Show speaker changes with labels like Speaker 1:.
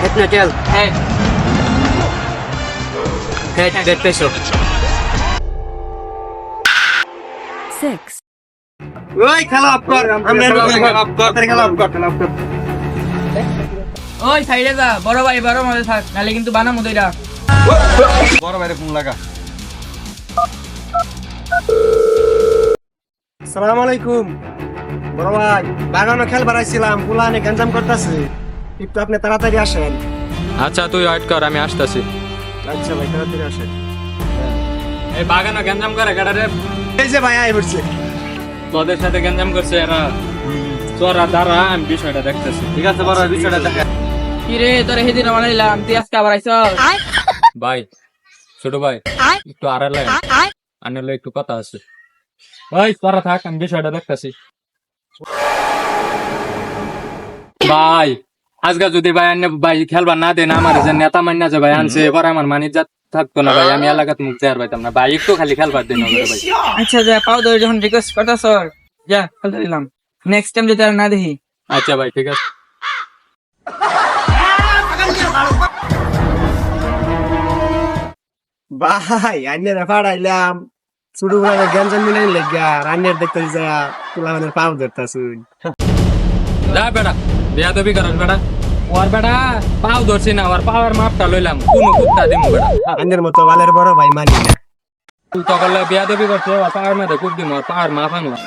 Speaker 1: कितना चल
Speaker 2: है
Speaker 1: डेढ़ पैसो
Speaker 3: six,
Speaker 1: ওই খেলা অফ কর আমরা খেলা অফ কর খেলা অফ কর
Speaker 2: ওই সাইডে যা বড় ভাই বড় মধ্যে থাক নালে কিন্তু বানা মুদইরা
Speaker 4: বড় ভাইরে ফোন লাগা।
Speaker 1: আসসালামু আলাইকুম বড় ভাই বাগানে খেল বাড়াইছিলাম পুলানে গঞ্জাম করতেছে একটু আপনি তাড়াতাড়ি আসেন
Speaker 5: আচ্ছা তুই ওয়েট কর আমি আসতেছি।
Speaker 1: আচ্ছা ভাই তাড়াতাড়ি আসেন
Speaker 5: এই বাগানে গঞ্জাম করে গাড়ারে
Speaker 1: এই যে ভাই আই পড়ছে
Speaker 5: তোদের সাথে গঞ্জাম করছে এরা তোরা দাঁড়া আমি বিষয়টা দেখতেছি।
Speaker 4: ঠিক আছে বড় ভাই বিষয়টা দেখা।
Speaker 2: কি রে তোরে হেদিন বানাইলাম তুই আজকে আবার আইছ
Speaker 5: ভাই ছোট ভাই একটু আড়াল লাগে আনলে একটু কথা আছে ভাই তোরা থাক আমি বিষয়টা দেখতেছি। ভাই আজকে যদি ভাই আনে ভাই খেলবার না দেন আমার যে নেতা মান্না যে ভাই আনছে এবার আমার মানিজ্য থাকতো না ভাই আমি এলাকাতে মুখ দেয়ার পাইতাম না ভাই একটু খালি খেলবার দিন ভাই।
Speaker 2: আচ্ছা যা পাও ধরে যখন রিকোয়েস্ট করতাছ যা খেলতে দিলাম নেক্সট টাইম যদি আর না দেখি
Speaker 5: আচ্ছা ভাই ঠিক আছে।
Speaker 1: ভাই আন্নের ফাড়াইলাম ছোট ভাই গঞ্জাম মিলাই লাগা রান্নের দেখতে যা পুলানের পাও ধরতাছুন
Speaker 5: যা বেটা বেয়াদবি করাস বেটা ওর বেটা পাও ধরছি না ওর পাওয়ার মাপটা লইলাম কোন কুত্তা দিমু বেটা
Speaker 1: আন্নের মতো বালের বড় ভাই মানি না
Speaker 5: তুই তখন বেয়াদবি করছে ওর পাওয়ার মধ্যে খুব দিমু ওর পাওয়ার মাপ আনলাম।